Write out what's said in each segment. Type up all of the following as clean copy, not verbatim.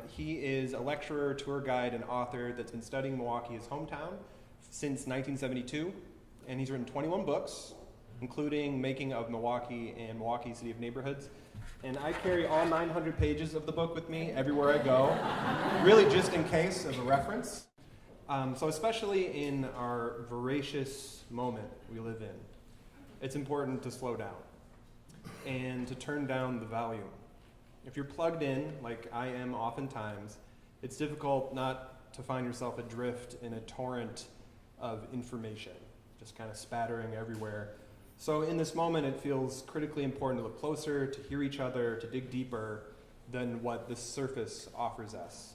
He is a lecturer, tour guide, and author that's been studying Milwaukee, his hometown, since 1972. And he's written 21 books, including Making of Milwaukee and Milwaukee City of Neighborhoods. And I carry all 900 pages of the book with me everywhere I go, really just in case as a reference. So especially in our voracious moment we live in, it's important to slow down and to turn down the volume. If you're plugged in, like I am oftentimes, it's difficult not to find yourself adrift in a torrent of information, just kind of spattering everywhere. So in this moment, it feels critically important to look closer, to hear each other, to dig deeper than what the surface offers us.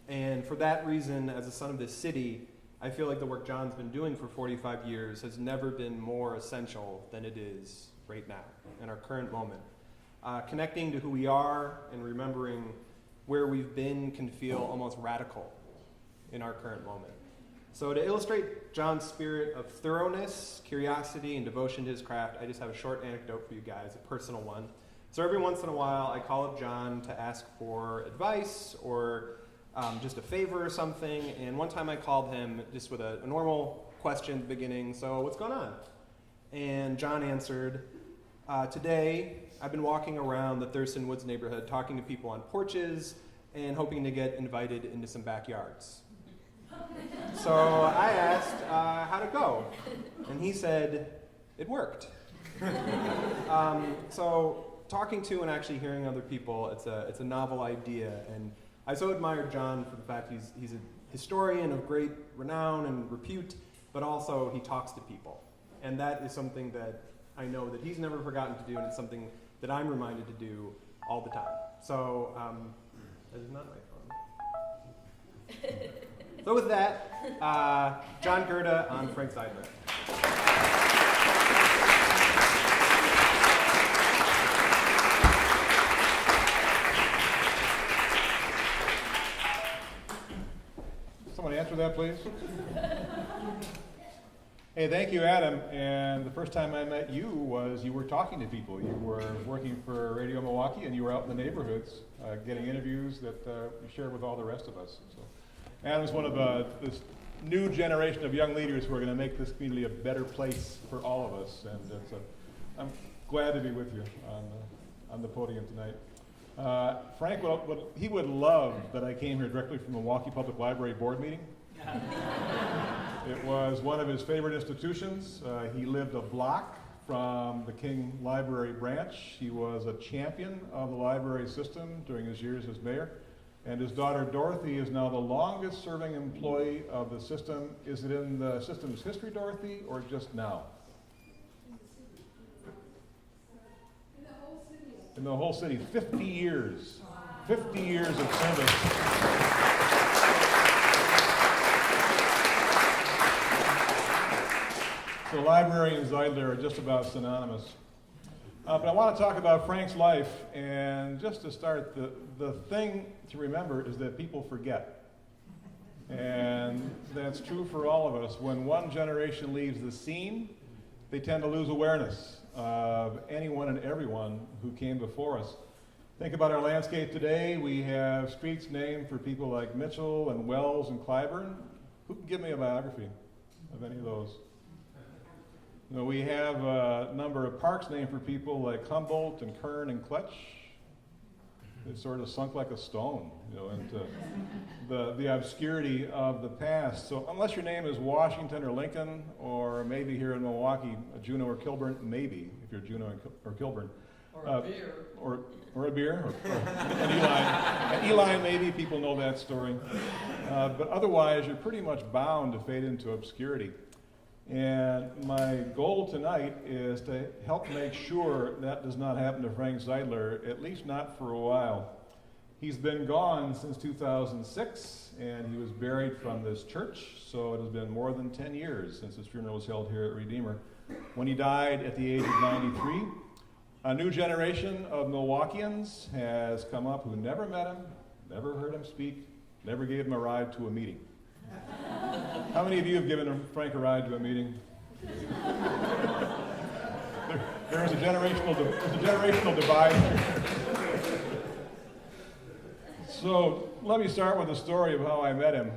And for that reason, as a son of this city, I feel like the work John's been doing for 45 years has never been more essential than it is right now, in our current moment. Connecting to who we are and remembering where we've been can feel almost radical in our current moment. So to illustrate John's spirit of thoroughness, curiosity, and devotion to his craft, I just have a short anecdote for you guys, a personal one. So every once in a while, I call up John to ask for advice or just a favor or something. And one time I called him just with a normal question at the beginning, so what's going on? And John answered, today I've been walking around the Thurston Woods neighborhood talking to people on porches and hoping to get invited into some backyards. So I asked, how'd it go? And he said, it worked. So talking to and actually hearing other people, it's a novel idea. And I so admired John for the fact he's a historian of great renown and repute, but also he talks to people. And that is something that I know that he's never forgotten to do, and it's something that I'm reminded to do all the time. So, that is not my phone. So with that, John Gerda on Frank Zeidler. Someone answer that, please. Hey, thank you, Adam. And the first time I met you was you were talking to people. You were working for Radio Milwaukee, and you were out in the neighborhoods getting interviews that you shared with all the rest of us. So, Adam's one of this new generation of young leaders who are going to make this community a better place for all of us. And I'm glad to be with you on the podium tonight. Frank, he would love that I came here directly from the Milwaukee Public Library board meeting. It was one of his favorite institutions. He lived a block from the King Library branch. He was a champion of the library system during his years as mayor. And his daughter Dorothy is now the longest serving employee of the system. Is it in the system's history, Dorothy, or just now? In the whole city. 50 years. 50 years of service. The library and Zeidler are just about synonymous. But I want to talk about Frank's life, and just to start, the thing to remember is that people forget. And that's true for all of us. When one generation leaves the scene, they tend to lose awareness of anyone and everyone who came before us. Think about our landscape today. We have streets named for people like Mitchell and Wells and Clyburn. Who can give me a biography of any of those? You know, we have a number of parks named for people like Humboldt and Kern and Kletch. It's sort of sunk like a stone, you know, into the obscurity of the past. So unless your name is Washington or Lincoln, or maybe here in Milwaukee, Juneau or Kilburn, maybe, if you're Juneau or Kilburn. Or a beer. Or a beer, or an Eli. An Eli, maybe, people know that story. But otherwise, you're pretty much bound to fade into obscurity. And my goal tonight is to help make sure that does not happen to Frank Zeidler, at least not for a while. He's been gone since 2006, and he was buried from this church, so it has been more than 10 years since his funeral was held here at Redeemer. When he died at the age of 93, a new generation of Milwaukeeans has come up who never met him, never heard him speak, never gave him a ride to a meeting. How many of you have given Frank a ride to a meeting? There's a generational divide. So let me start with the story of how I met him.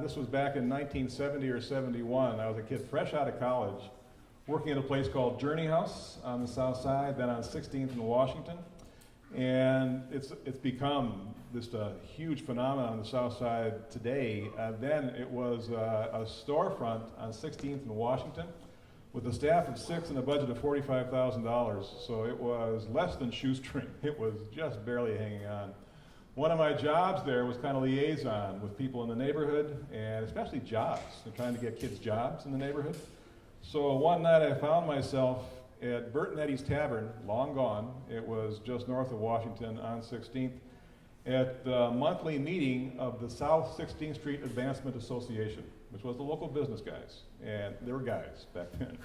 This was back in 1970 or 71. I was a kid fresh out of college, working at a place called Journey House on the south side, then on 16th in Washington. And it's become just a huge phenomenon on the south side today. Then it was a storefront on 16th in Washington with a staff of 6 and a budget of $45,000. So it was less than shoestring. It was just barely hanging on. One of my jobs there was kind of liaison with people in the neighborhood, and especially jobs. They're trying to get kids jobs in the neighborhood. So one night I found myself at Bert and Eddie's Tavern, long gone. It was just north of Washington on 16th, at the monthly meeting of the South 16th Street Advancement Association, which was the local business guys. And they were guys back then.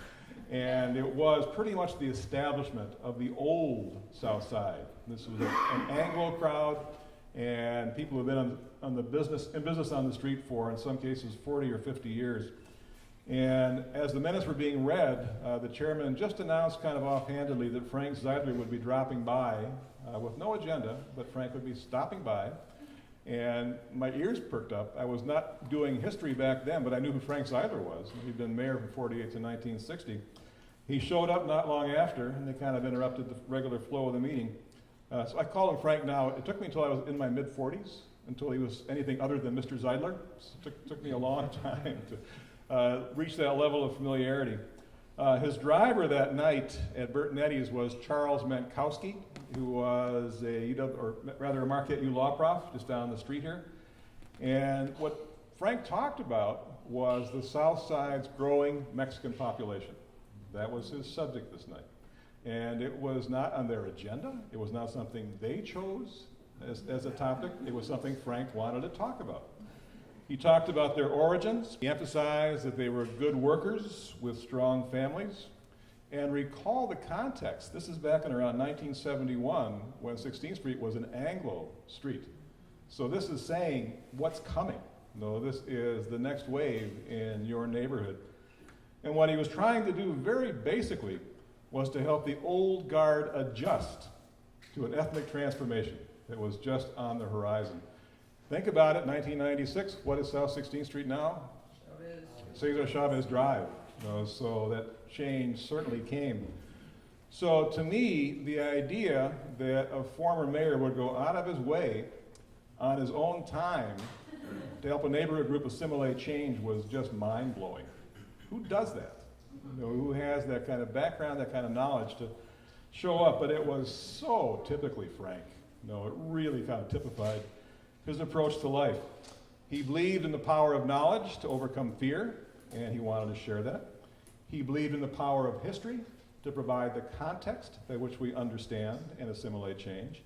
And it was pretty much the establishment of the old South Side. This was an Anglo crowd, and people who have been in business on the street for, in some cases, 40 or 50 years. And as the minutes were being read, the chairman just announced kind of offhandedly that Frank Zeidler would be dropping by with no agenda, but Frank would be stopping by. And my ears perked up. I was not doing history back then, but I knew who Frank Zeidler was. He'd been mayor from 48 to 1960. He showed up not long after, and they kind of interrupted the regular flow of the meeting. So I call him Frank now. It took me until I was in my mid-40s, until he was anything other than Mr. Zeidler. So it took me a long time to reach that level of familiarity. His driver that night at Bert and Eddie's was Charles Menkowski, who was a Marquette U law prof just down the street here. And what Frank talked about was the South Side's growing Mexican population. That was his subject this night. And it was not on their agenda. It was not something they chose as a topic. It was something Frank wanted to talk about. He talked about their origins. He emphasized that they were good workers with strong families. And recall the context. This is back in around 1971 when 16th Street was an Anglo street. So this is saying what's coming. No, this is the next wave in your neighborhood. And what he was trying to do very basically was to help the old guard adjust to an ethnic transformation that was just on the horizon. Think about it, 1996, what is South 16th Street now? Cesar Chavez Drive. So that change certainly came. So to me, the idea that a former mayor would go out of his way on his own time to help a neighborhood group assimilate change was just mind-blowing. Who does that? Who has that kind of background, that kind of knowledge to show up? But it was so typically Frank. It really kind of typified his approach to life. He believed in the power of knowledge to overcome fear, and he wanted to share that. He believed in the power of history to provide the context by which we understand and assimilate change.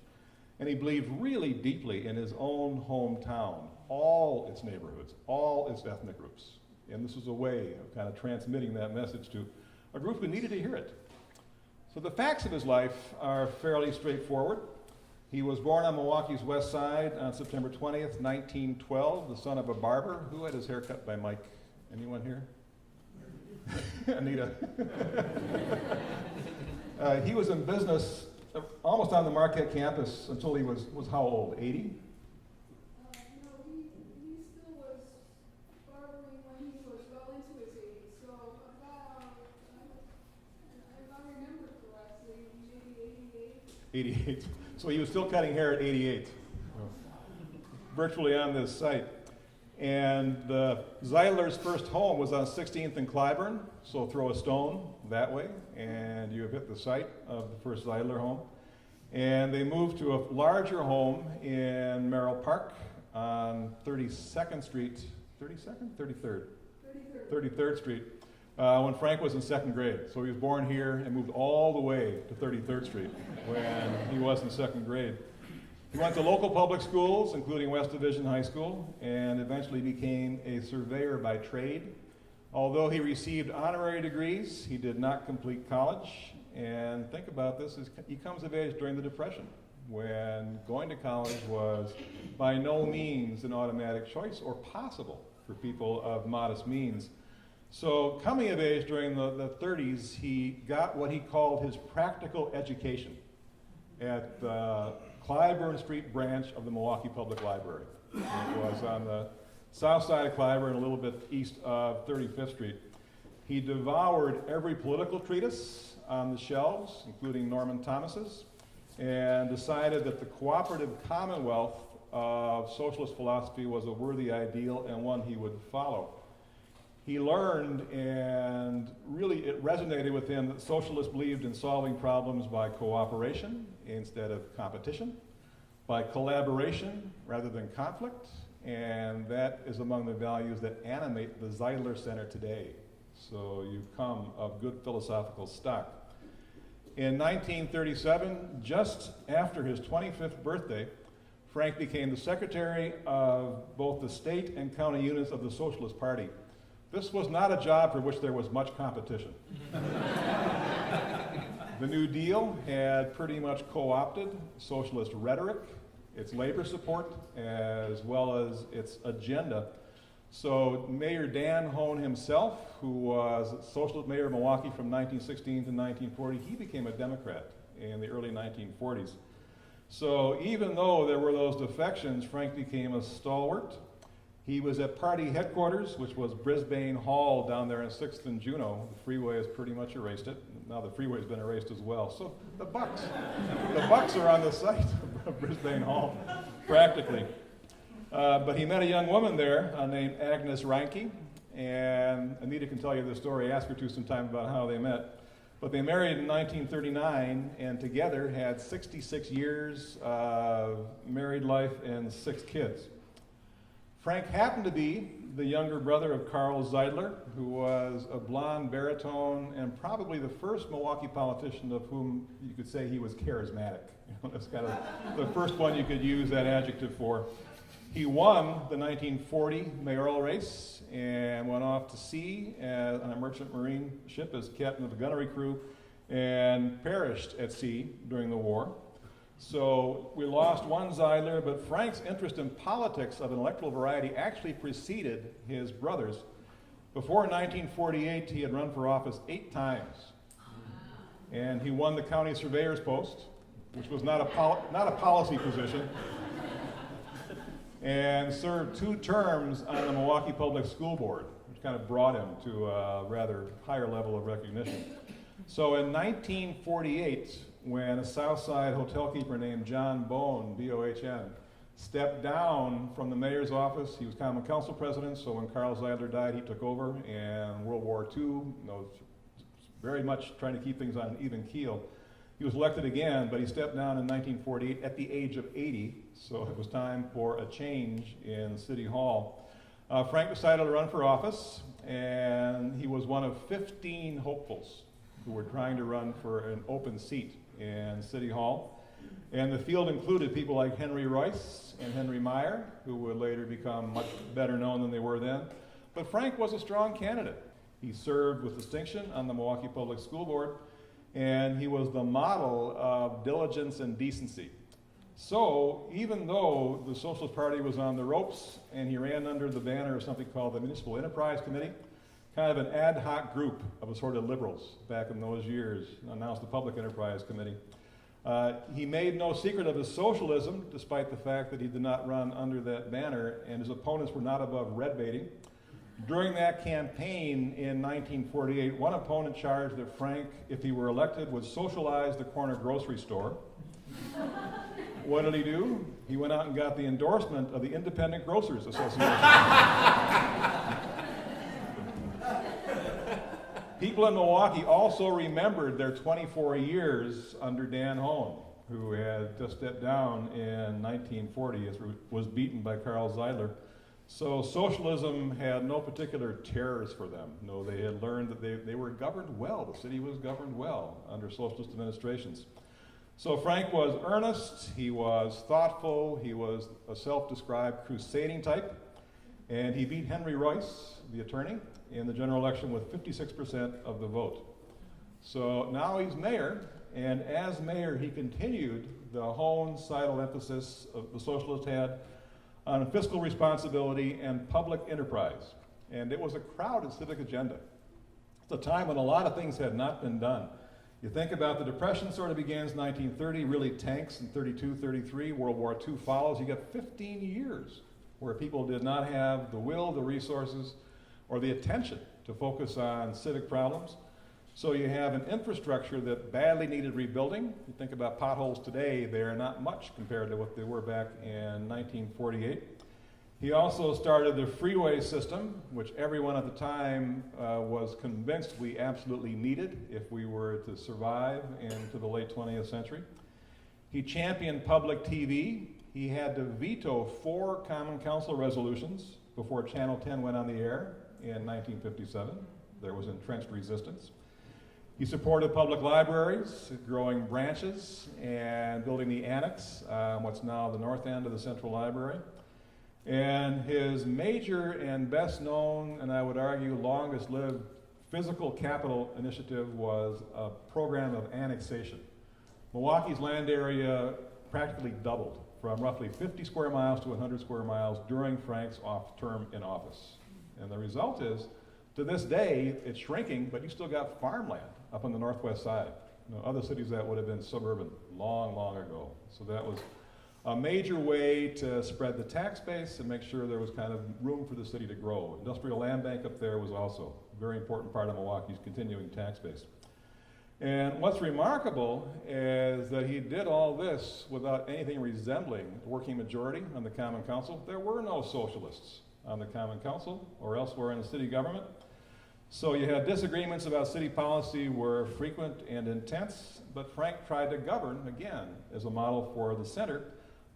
And he believed really deeply in his own hometown, all its neighborhoods, all its ethnic groups. And this was a way of kind of transmitting that message to a group who needed to hear it. So the facts of his life are fairly straightforward. He was born on Milwaukee's west side on September 20th, 1912, the son of a barber. Who had his hair cut by Mike? Anyone here? Anita. He was in business almost on the Marquette campus until he was how old, 80? He still was barbering when he was well into his 80s. So about, if I remember correctly, maybe 88. 88. So he was still cutting hair at 88, virtually on this site. And Zeidler's first home was on 16th and Clyburn, so throw a stone that way, and you have hit the site of the first Zeidler home. And they moved to a larger home in Merrill Park on 32nd Street, 32nd? 33rd? 33rd Street, when Frank was in second grade. So he was born here and moved all the way to 33rd Street when he was in second grade. He went to local public schools, including West Division High School, and eventually became a surveyor by trade. Although he received honorary degrees, he did not complete college. And think about this, he comes of age during the Depression, when going to college was by no means an automatic choice or possible for people of modest means. So coming of age during the 30s, he got what he called his practical education at Clybourne Street branch of the Milwaukee Public Library. And it was on the south side of Clybourne, a little bit east of 35th Street. He devoured every political treatise on the shelves, including Norman Thomas's, and decided that the cooperative commonwealth of socialist philosophy was a worthy ideal and one he would follow. He learned, and really it resonated with him, that socialists believed in solving problems by cooperation instead of competition, by collaboration rather than conflict, and that is among the values that animate the Zeidler Center today. So you come of good philosophical stock. In 1937, just after his 25th birthday, Frank became the secretary of both the state and county units of the Socialist Party. This was not a job for which there was much competition. The New Deal had pretty much co-opted socialist rhetoric, its labor support, as well as its agenda. So Mayor Dan Hone himself, who was socialist mayor of Milwaukee from 1916 to 1940, he became a Democrat in the early 1940s. So even though there were those defections, Frank became a stalwart. He was at party headquarters, which was Brisbane Hall down there in 6th and Juneau. The freeway has pretty much erased it. Now the freeway's been erased as well. So the Bucks are on the site of Brisbane Hall, practically. But he met a young woman there named Agnes Reinke, and Anita can tell you the story. Ask her to sometime about how they met. But they married in 1939 and together had 66 years of married life and 6 kids. Frank happened to be the younger brother of Carl Zeidler, who was a blonde baritone and probably the first Milwaukee politician of whom you could say he was charismatic. That's kind of the first one you could use that adjective for. He won the 1940 mayoral race and went off to sea on a merchant marine ship as captain of the gunnery crew and perished at sea during the war. So we lost one Zeidler, but Frank's interest in politics of an electoral variety actually preceded his brother's. Before 1948, he had run for office 8 times. And he won the county surveyor's post, which was not a policy position, and served 2 terms on the Milwaukee Public School Board, which kind of brought him to a rather higher level of recognition. So in 1948, when a Southside hotel keeper named John Bohn, B-O-H-N, stepped down from the mayor's office, he was common council president, so when Carl Zeidler died, he took over, and World War II, very much trying to keep things on an even keel. He was elected again, but he stepped down in 1948 at the age of 80, so it was time for a change in City Hall. Frank decided to run for office, and he was one of 15 hopefuls who were trying to run for an open seat in City Hall. And the field included people like Henry Royce and Henry Meyer, who would later become much better known than they were then. But Frank was a strong candidate. He served with distinction on the Milwaukee Public School Board, and he was the model of diligence and decency. So even though the Socialist Party was on the ropes and he ran under the banner of something called the Municipal Enterprise Committee, kind of an ad hoc group of assorted liberals back in those years, announced the Public Enterprise Committee. He made no secret of his socialism, despite the fact that he did not run under that banner, and his opponents were not above red baiting. During that campaign in 1948, one opponent charged that Frank, if he were elected, would socialize the corner grocery store. What did he do? He went out and got the endorsement of the Independent Grocers Association. People in Milwaukee also remembered their 24 years under Dan Hone, who had just stepped down in 1940 as was beaten by Carl Zeidler. So socialism had no particular terrors for them. No, they had learned that they were governed well. The city was governed well under socialist administrations. So Frank was earnest, he was thoughtful, he was a self-described crusading type, and he beat Henry Royce, the attorney, in the general election with 56% of the vote. So now he's mayor, and as mayor he continued the Hone-Seidel emphasis the socialists had on fiscal responsibility and public enterprise. And it was a crowded civic agenda. It's a time when a lot of things had not been done. You think about the Depression sort of begins 1930, really tanks in 32, 33, World War II follows. You got 15 years where people did not have the will, the resources, or the attention to focus on civic problems. So you have an infrastructure that badly needed rebuilding. You think about potholes today, they're not much compared to what they were back in 1948. He also started the freeway system, which everyone at the time was convinced we absolutely needed if we were to survive into the late 20th century. He championed public TV. He had to veto 4 Common Council resolutions before Channel 10 went on the air in 1957. There was entrenched resistance. He supported public libraries, growing branches, and building the annex, what's now the north end of the Central Library. And his major and best known, and I would argue longest lived, physical capital initiative was a program of annexation. Milwaukee's land area practically doubled from roughly 50 square miles to 100 square miles during Frank's term in office. And the result is, to this day, it's shrinking, but you still got farmland up on the northwest side. You know, other cities that would have been suburban long, long ago. So that was a major way to spread the tax base and make sure there was kind of room for the city to grow. Industrial land bank up there was also a very important part of Milwaukee's continuing tax base. And what's remarkable is that he did all this without anything resembling a working majority on the Common Council. There were no socialists on the Common Council or elsewhere in the city government. So you had disagreements about city policy were frequent and intense, but Frank tried to govern, again, as a model for the center,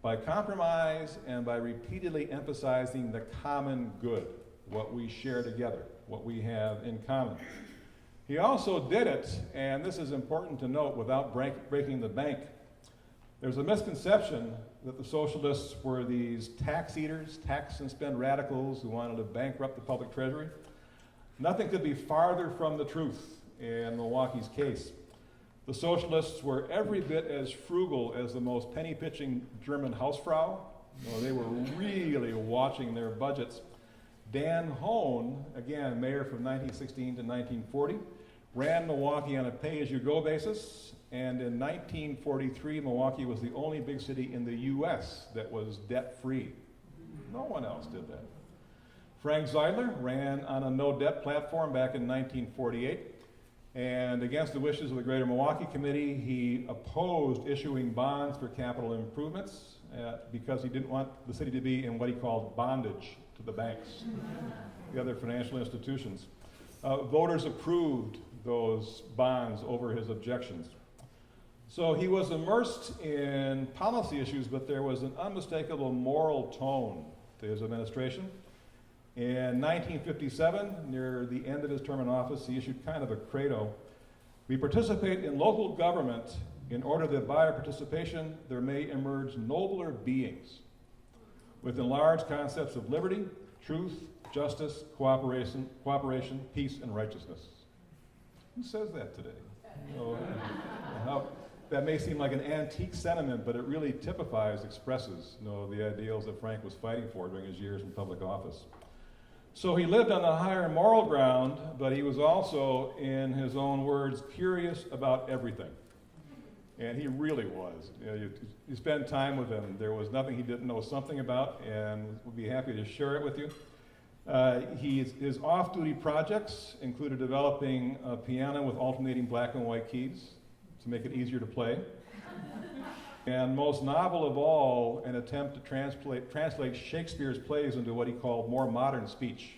by compromise and by repeatedly emphasizing the common good, what we share together, what we have in common. He also did it, and this is important to note without breaking the bank. There's a misconception that the socialists were these tax eaters, tax and spend radicals who wanted to bankrupt the public treasury. Nothing could be farther from the truth in Milwaukee's case. The socialists were every bit as frugal as the most penny-pitching German Hausfrau. You know, they were really watching their budgets. Dan Hohn, again, mayor from 1916 to 1940, ran Milwaukee on a pay-as-you-go basis, and in 1943, Milwaukee was the only big city in the U.S. that was debt-free. No one else did that. Frank Zeidler ran on a no-debt platform back in 1948. And against the wishes of the Greater Milwaukee Committee, he opposed issuing bonds for capital improvements because he didn't want the city to be in what he called bondage to the banks, the other financial institutions. Voters approved those bonds over his objections. So he was immersed in policy issues, but there was an unmistakable moral tone to his administration. In 1957, near the end of his term in office, he issued kind of a credo. We participate in local government in order that by our participation there may emerge nobler beings with enlarged concepts of liberty, truth, justice, cooperation, peace, and righteousness. Who says that today? You know, that may seem like an antique sentiment, but it really typifies, expresses, you know, the ideals that Frank was fighting for during his years in public office. So he lived on the higher moral ground, but he was also, in his own words, curious about everything. And he really was. You know, you spend time with him, there was nothing he didn't know something about, and we'd be happy to share it with you. His off-duty projects included developing a piano with alternating black and white keys to make it easier to play. And most novel of all, an attempt to translate Shakespeare's plays into what he called more modern speech.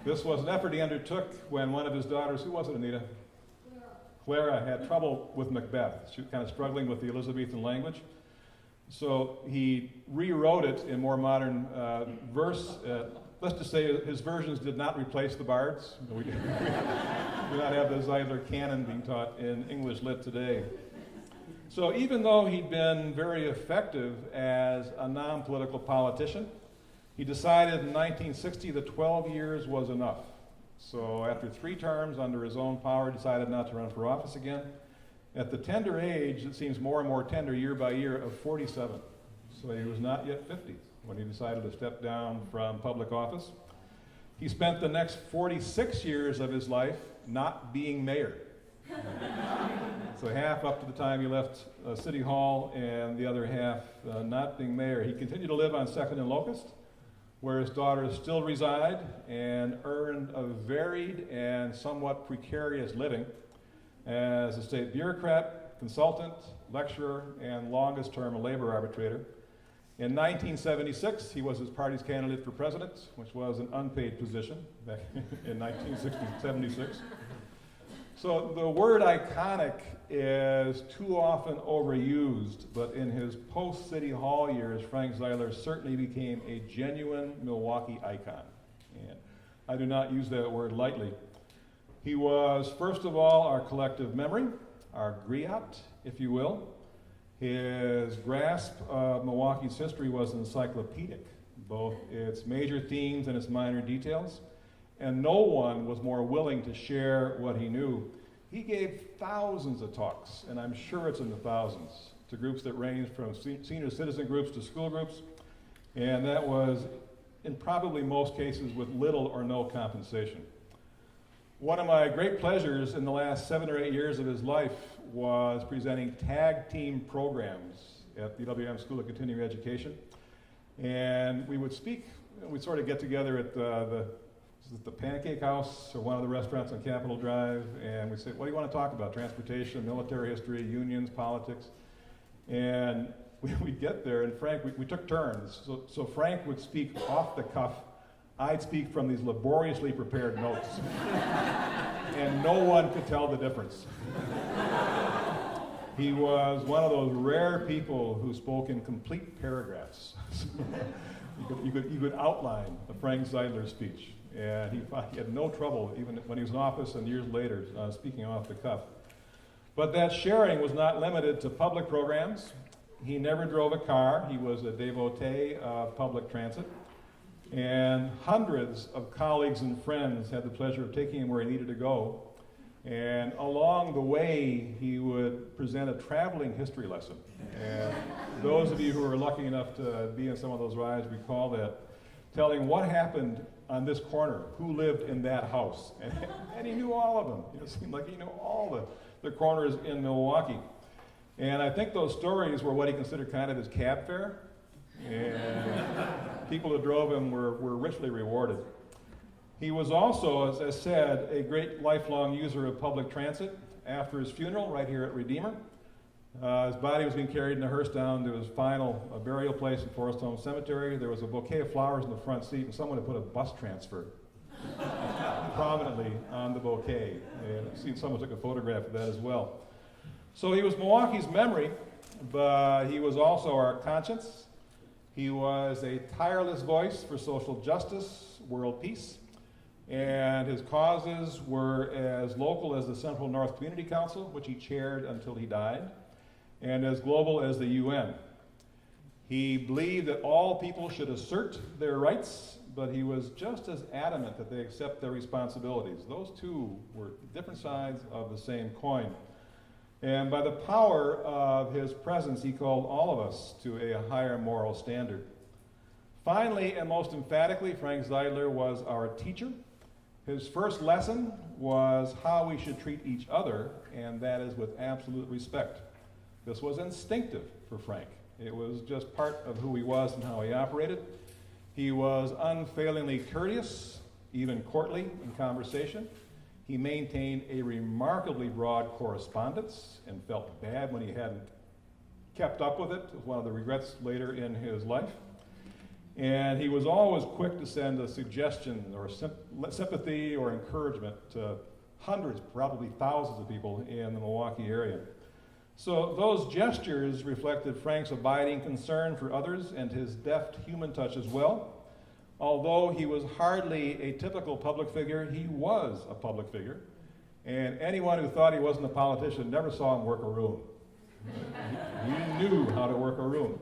This was an effort he undertook when one of his daughters, who was it, Anita? Clara had trouble with Macbeth. She was kind of struggling with the Elizabethan language. So he rewrote it in more modern verse. Let's just say his versions did not replace the bards. We do not have the Zeidler canon being taught in English lit today. So even though he'd been very effective as a non-political politician, he decided in 1960 that 12 years was enough. So after 3 terms under his own power, decided not to run for office again. At the tender age, it seems more and more tender year by year, of 47. So he was not yet 50 when he decided to step down from public office. He spent the next 46 years of his life not being mayor. So half up to the time he left City Hall, and the other half not being mayor. He continued to live on 2nd and Locust, where his daughters still reside, and earned a varied and somewhat precarious living as a state bureaucrat, consultant, lecturer, and longest-term labor arbitrator. In 1976, he was his party's candidate for president, which was an unpaid position back in 1976. So the word iconic is too often overused, but in his post-City Hall years, Frank Zeidler certainly became a genuine Milwaukee icon. And I do not use that word lightly. He was, first of all, our collective memory, our griot, if you will. His grasp of Milwaukee's history was encyclopedic, both its major themes and its minor details. And no one was more willing to share what he knew. He gave thousands of talks, and I'm sure it's in the thousands, to groups that ranged from senior citizen groups to school groups, and that was, in probably most cases, with little or no compensation. One of my great pleasures in the last 7 or 8 years of his life was presenting tag team programs at the WM School of Continuing Education. And we would speak, we'd sort of get together at the Pancake House or one of the restaurants on Capitol Drive, and we'd say, what do you want to talk about? Transportation, military history, unions, politics. And we'd get there, and Frank, we took turns. So Frank would speak off the cuff. I'd speak from these laboriously prepared notes. And no one could tell the difference. He was one of those rare people who spoke in complete paragraphs. You could outline a Frank Zeidler speech. And he had no trouble, even when he was in office and years later, speaking off the cuff. But that sharing was not limited to public programs. He never drove a car. He was a devotee of public transit. And hundreds of colleagues and friends had the pleasure of taking him where he needed to go. And along the way, he would present a traveling history lesson. And those of you who were lucky enough to be in some of those rides recall that, telling what happened on this corner, who lived in that house. And he knew all of them. It seemed like he knew all the corners in Milwaukee. And I think those stories were what he considered kind of his cab fare. And people who drove him were richly rewarded. He was also, as I said, a great lifelong user of public transit. After his funeral, right here at Redeemer, his body was being carried in a hearse down to his final burial place in Forest Home Cemetery. There was a bouquet of flowers in the front seat, and someone had put a bus transfer prominently on the bouquet. And I've seen someone took a photograph of that as well. So he was Milwaukee's memory, but he was also our conscience. He was a tireless voice for social justice, world peace, and his causes were as local as the Central North Community Council, which he chaired until he died, and as global as the UN. He believed that all people should assert their rights, but he was just as adamant that they accept their responsibilities. Those two were different sides of the same coin. And by the power of his presence, he called all of us to a higher moral standard. Finally, and most emphatically, Frank Zeidler was our teacher. His first lesson was how we should treat each other, and that is with absolute respect. This was instinctive for Frank. It was just part of who he was and how he operated. He was unfailingly courteous, even courtly in conversation. He maintained a remarkably broad correspondence and felt bad when he hadn't kept up with it. It was one of the regrets later in his life. And he was always quick to send a suggestion or sympathy or encouragement to hundreds, probably thousands of people in the Milwaukee area. So those gestures reflected Frank's abiding concern for others and his deft human touch as well. Although he was hardly a typical public figure, he was a public figure. And anyone who thought he wasn't a politician never saw him work a room. He knew how to work a room.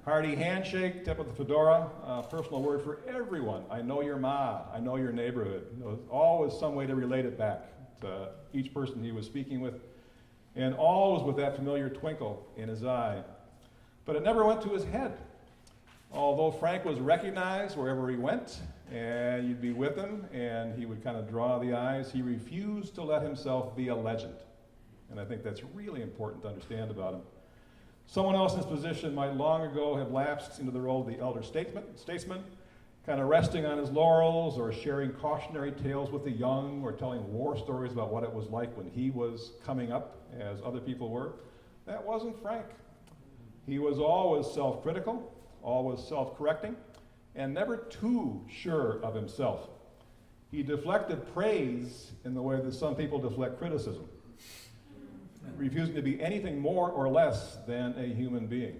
Hearty handshake, tip of the fedora, personal word for everyone. I know your ma, I know your neighborhood. There was always some way to relate it back to each person he was speaking with, and always with that familiar twinkle in his eye. But it never went to his head. Although Frank was recognized wherever he went, and you'd be with him, and he would kind of draw the eyes, he refused to let himself be a legend. And I think that's really important to understand about him. Someone else in his position might long ago have lapsed into the role of the elder statesman, kind of resting on his laurels or sharing cautionary tales with the young or telling war stories about what it was like when he was coming up as other people were. That wasn't Frank. He was always self-critical, always self-correcting, and never too sure of himself. He deflected praise in the way that some people deflect criticism, refusing to be anything more or less than a human being.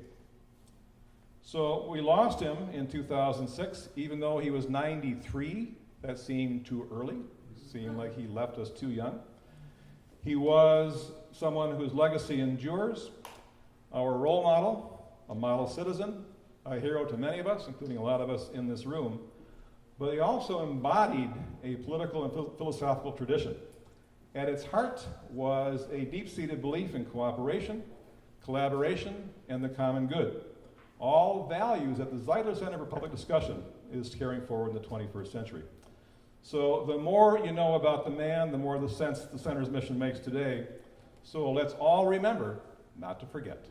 So we lost him in 2006, even though he was 93. That seemed too early. Seemed like he left us too young. He was someone whose legacy endures, our role model, a model citizen, a hero to many of us, including a lot of us in this room. But he also embodied a political and philosophical tradition. At its heart was a deep-seated belief in cooperation, collaboration, and the common good. All values that the Zeidler Center for Public Discussion is carrying forward in the 21st century. So the more you know about the man, the more the sense the center's mission makes today. So let's all remember not to forget.